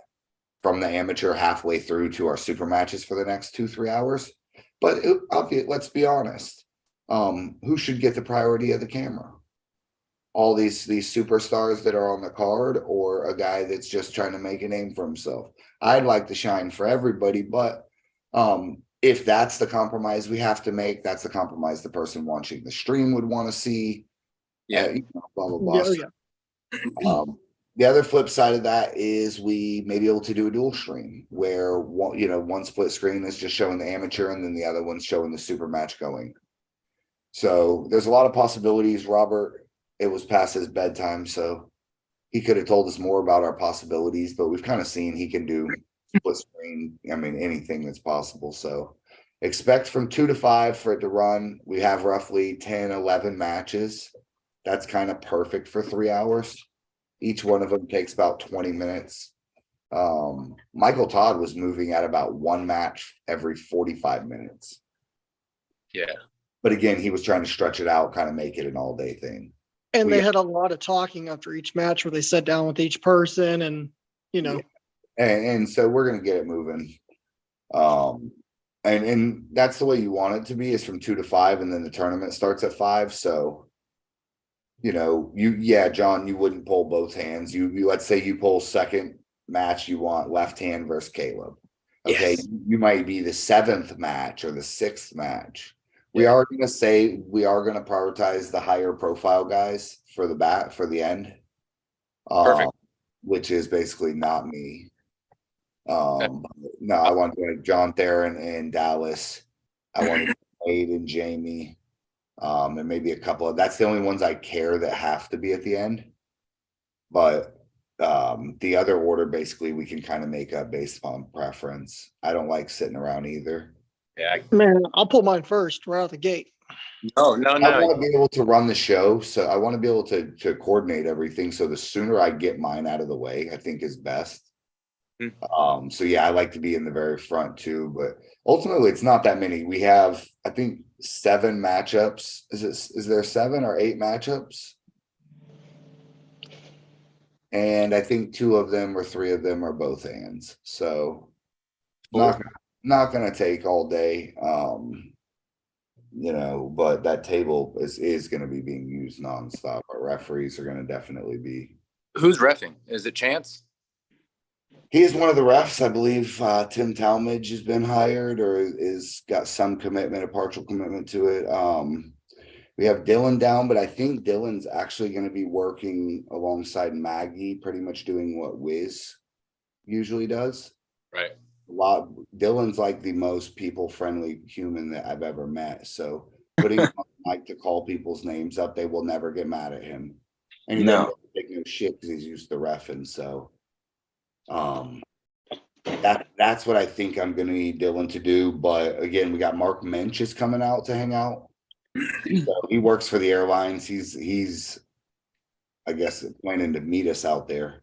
from the amateur halfway through to our super matches for the next 2-3 hours. But let's be honest. Who should get the priority of the camera? All these superstars that are on the card, or a guy that's just trying to make a name for himself? I'd like to shine for everybody, but if that's the compromise we have to make, that's the compromise the person watching the stream would want to see. Yeah. Blah, blah, blah. Yeah. The other flip side of that is we may be able to do a dual stream where one split screen is just showing the amateur and then the other one's showing the super match going. So there's a lot of possibilities. Robert, it was past his bedtime, so he could have told us more about our possibilities, but we've kind of seen he can do split screen. I mean, anything that's possible. So expect from 2 to 5 for it to run. We have roughly 10, 11 matches. That's kind of perfect for 3 hours. Each one of them takes about 20 minutes. Michael Todd was moving at about 1 match every 45 minutes. Yeah. But again, he was trying to stretch it out, kind of make it an all-day thing. And they had a lot of talking after each match where they sat down with each person and, you know. And so we're going to get it moving. And that's the way you want it to be, is from 2 to 5, and then the tournament starts at 5. So, you know, John, you wouldn't pull both hands. You let's say you pull second match, you want left hand versus Caleb. Okay, Yes. You might be the 7th match or the 6th match. We are going to prioritize the higher profile guys for the end. Perfect. Which is basically not me. No, I want like John Theron and Dallas. I want Wade and Jamie. And maybe a couple of, that's the only ones I care that have to be at the end. But the other order, basically, we can kind of make up based upon preference. I don't like sitting around either. Yeah. Man, I'll pull mine first right out the gate. No. I want to be able to run the show. So I want to be able to coordinate everything. So the sooner I get mine out of the way, I think is best. So yeah, I like to be in the very front too, but ultimately it's not that many. We have, I think, 7 matchups. Is there 7 or 8 matchups? And I think 2 of them or 3 of them are both hands. So not gonna take all day. You know, but that table is gonna be being used nonstop. Our referees are gonna definitely be. Who's reffing? Is it Chance? He is one of the refs. I believe Tim Talmadge has been hired or is got some commitment, a partial commitment to it. We have Dylan down, but I think Dylan's actually going to be working alongside Maggie, pretty much doing what Wiz usually does. Right. Dylan's like the most people-friendly human that I've ever met. So putting him on the mic to call people's names up, they will never get mad at him. And he doesn't take no shit because he's used to reffing. So that's what I think I'm going to need Dylan to do. But again, we got Mark Mensch is coming out to hang out. So he works for the airlines. He's I guess planning to meet us out there.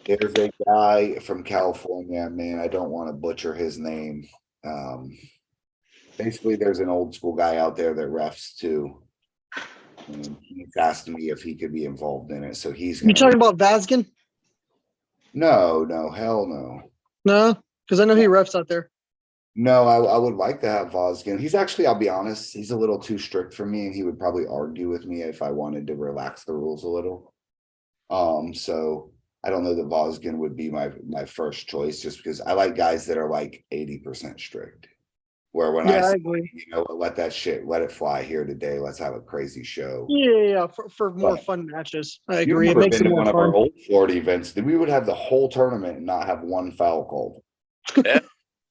There's a guy from California, man. I don't want to butcher his name. Basically, there's an old school guy out there that refs too. And he's asked me if he could be involved in it. So he's You talking about Vazgen? No, hell no. No, because I know he refs out there. No, I would like to have Vazgen. He's actually, I'll be honest, he's a little too strict for me, and he would probably argue with me if I wanted to relax the rules a little. So I don't know that Vazgen would be my first choice, just because I like guys that are like 80% strict. Where when I say, agree. you know, let it fly here today. Let's have a crazy show. Yeah, for more fun matches. I You agree. It remember makes been it to more one of our fun. old Florida events, we would have the whole tournament and not have one foul called. Yeah.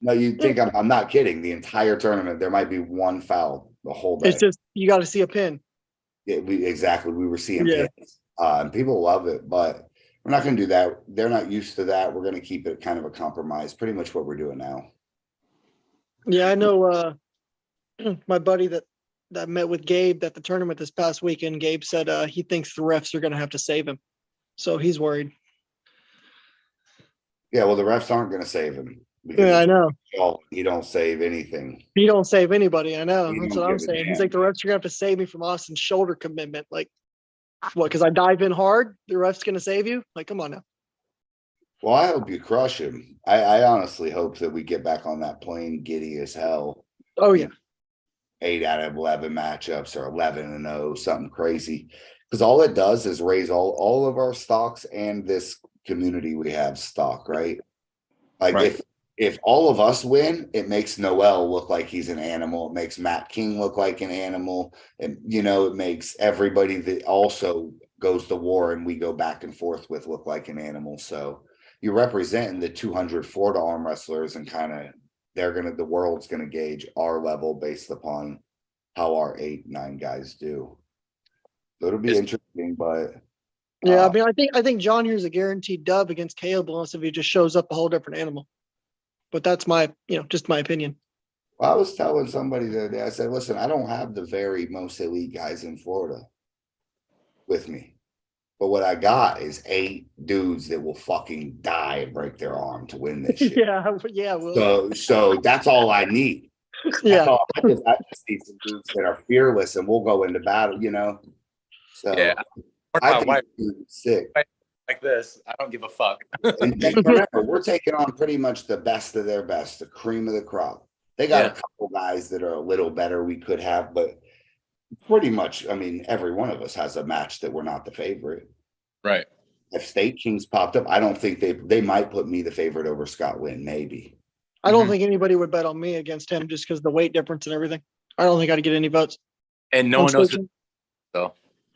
No, you think I'm not kidding. The entire tournament, there might be one foul the whole day. It's just you got to see a pin. Yeah, we were seeing Yeah. pins. And people love it, but we're not going to do that. They're not used to that. We're going to keep it kind of a compromise. Pretty much what we're doing now. Yeah, I know. My buddy that met with Gabe at the tournament this past weekend. Gabe said he thinks the refs are going to have to save him, so he's worried. Yeah, well, the refs aren't going to save him. Yeah, I know. You don't save anything. He don't save anybody. I know. You That's don't what I'm give a saying. He's damn. like, the refs are gonna have to save me from Austin's shoulder commitment. Like, what? Because I dive in hard, the ref's gonna save you? Like, come on now. Well, I hope you crush him. I honestly hope that we get back on that plane giddy as hell. Oh yeah. 8 out of 11 matchups or 11-0, something crazy. Because all it does is raise all of our stocks and this community we have stock, right? Like Right. if all of us win, it makes Noel look like he's an animal. It makes Matt King look like an animal. And it makes everybody that also goes to war and we go back and forth with look like an animal. So you're representing the 200 Florida arm wrestlers and kind of the world's gonna gauge our level based upon how our 8-9 guys do. So it'll be interesting, but Yeah, I mean, I think John here's a guaranteed dub against Caleb unless if he just shows up a whole different animal. But that's my, just my opinion. I was telling somebody the other day, I said, listen, I don't have the very most elite guys in Florida with me. But what I got is 8 dudes that will fucking die and break their arm to win this shit. yeah. Well, So that's all I need. yeah. I just need some dudes that are fearless and we'll go into battle, So Yeah. I My think wife it's sick. like this. I don't give a fuck. And remember, we're taking on pretty much the best of their best, the cream of the crop. They got a couple guys that are a little better we could have, but pretty much, I mean, every one of us has a match that we're not the favorite. Right. If State Kings popped up, I don't think they might put me the favorite over Scott Wynn, maybe. I don't think anybody would bet on me against him just because of the weight difference and everything. I don't think I'd get any votes. And no one knows who, so.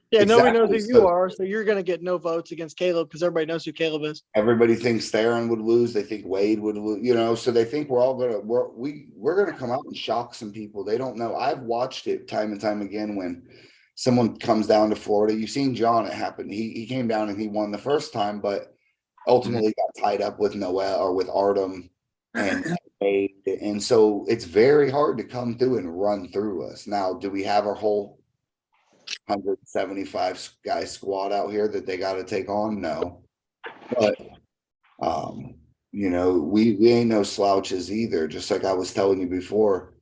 Yeah, nobody knows Exactly. who you are, so you're gonna get no votes against Caleb because everybody knows who Caleb is. Everybody thinks Theron would lose. They think Wade would lose, so they think we're gonna come out and shock some people. They don't know. I've watched it time and time again when someone comes down to Florida. You've seen John, it happened. He came down and he won the first time, but ultimately got tied up with Noel or with Artem and Wade. And so it's very hard to come through and run through us. Now, do we have our whole 175 guy squad out here that they got to take on? No, but we ain't no slouches either. Just like I was telling you before,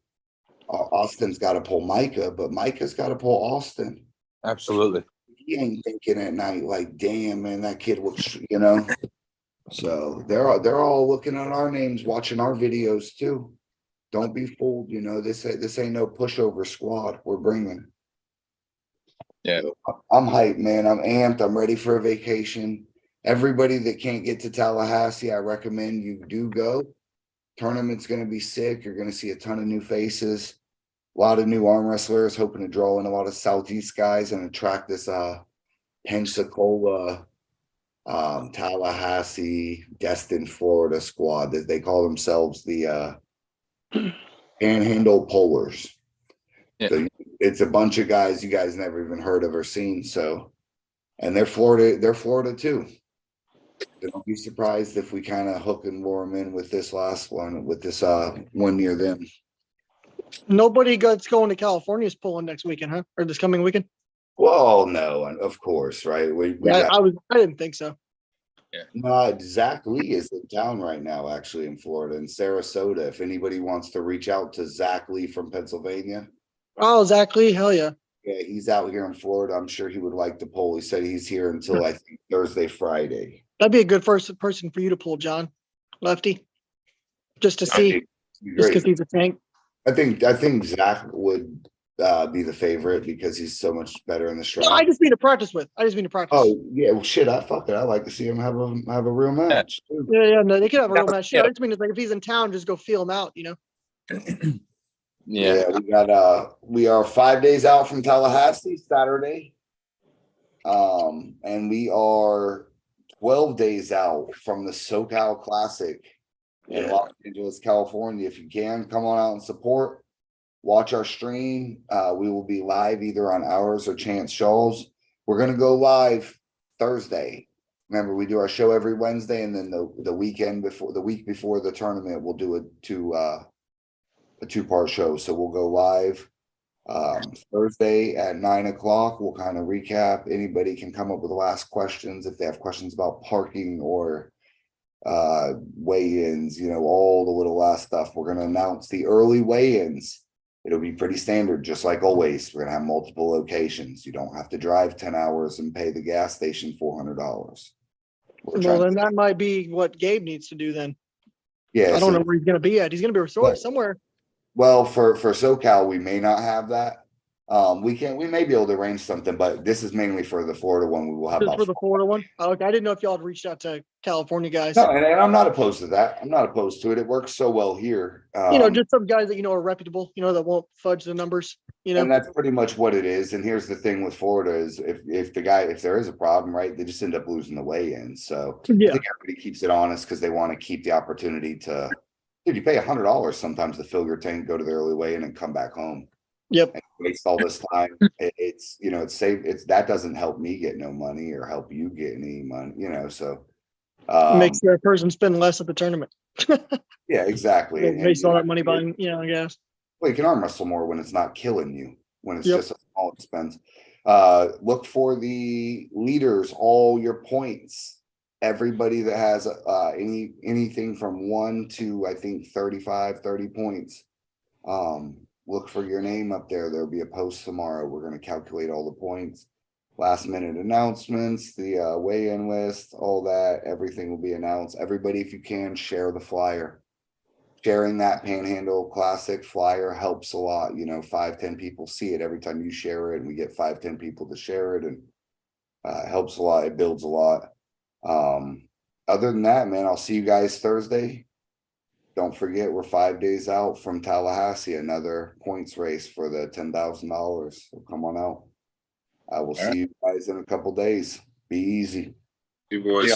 Austin's got to pull Micah, but Micah's got to pull Austin. Absolutely. He ain't thinking at night like, damn, man, that kid looks, So they're all looking at our names, watching our videos too. Don't be fooled, this ain't no pushover squad we're bringing. Yeah. I'm hyped, man. I'm amped. I'm ready for a vacation. Everybody that can't get to Tallahassee, I recommend you do go. Tournament's going to be sick. You're going to see a ton of new faces, a lot of new arm wrestlers, hoping to draw in a lot of Southeast guys and attract this Pensacola, Tallahassee, Destin, Florida squad that they call themselves the Panhandle Polars. Yeah. So it's a bunch of guys you guys never even heard of or seen. So, and they're Florida too. So don't be surprised if we kind of hook and lure them in with this last one, with this one near them. Nobody that's going to California is pulling next weekend, huh? Or this coming weekend? Well, no, of course, right? I didn't think so. Zach Lee is in town right now, actually in Florida, in Sarasota. If anybody wants to reach out to Zach Lee from Pennsylvania. Oh, Zach Lee, hell yeah. Yeah, he's out here in Florida. I'm sure he would like to pull. He said he's here until I think Thursday, Friday. That'd be a good first person for you to pull, John. Lefty. Just to see. Just because he's a tank. I think Zach would be the favorite because he's so much better in the strap. No, I just mean to practice with. Oh yeah, well shit, fuck it. I like to see him have a real match. Too. Yeah, no, they could have a real match. I just mean like if he's in town, just go feel him out, Yeah. We are 5 days out from Tallahassee, Saturday. And we are 12 days out from the SoCal Classic in Yeah. Los Angeles, California. If you can, come on out and support. Watch our stream. We will be live either on ours or Chance Shaw's. We're gonna go live Thursday. Remember, we do our show every Wednesday, and then the week before the tournament, we'll do a two-part show. So we'll go live Thursday at 9 o'clock. We'll kind of recap. Anybody can come up with the last questions if they have questions about parking or weigh-ins, all the little last stuff. We're going to announce the early weigh-ins. It'll be pretty standard, just like always. We're going to have multiple locations. You don't have to drive 10 hours and pay the gas station $400. Well, then that might be what Gabe needs to do then. Yeah, I don't know where he's going to be at. He's going to be somewhere. Well, for SoCal, we may not have that. We may be able to arrange something, but this is mainly for the Florida one. We will have Just for the Florida one. Oh, okay. I didn't know if y'all had reached out to California guys. No, and I'm not opposed to that. I'm not opposed to it. It works so well here. Just some guys that are reputable. That won't fudge the numbers. And that's pretty much what it is. And here's the thing with Florida is if there is a problem, right, they just end up losing the weigh-in. So yeah. I think everybody keeps it honest because they want to keep the opportunity to. Dude, you pay $100 sometimes to fill your tank, go to the early weigh-in, and come back home. Yep. And waste all this time. It's that doesn't help me get no money or help you get any money. So makes that person spend less at the tournament. Yeah, exactly. Waste all that money buying, I guess. Well, you can arm wrestle more when it's not killing you, when it's just a small expense. Look for the leaders, all your points. Everybody that has anything from 1 to I think 30 points. Look for your name up there. There'll be a post tomorrow. We're going to calculate all the points, last minute announcements, the weigh-in list, all that. Everything will be announced. Everybody, if you can, share the flyer. Sharing that Panhandle Classic flyer helps a lot. 5-10 people see it every time you share it, and we get 5-10 people to share it, and it helps a lot. It builds a lot. Other than that, man, I'll see you guys Thursday. Don't forget, we're 5 days out from Tallahassee, another points race for the $10,000. So come on out. I will see you guys in a couple days. Be easy. You boys.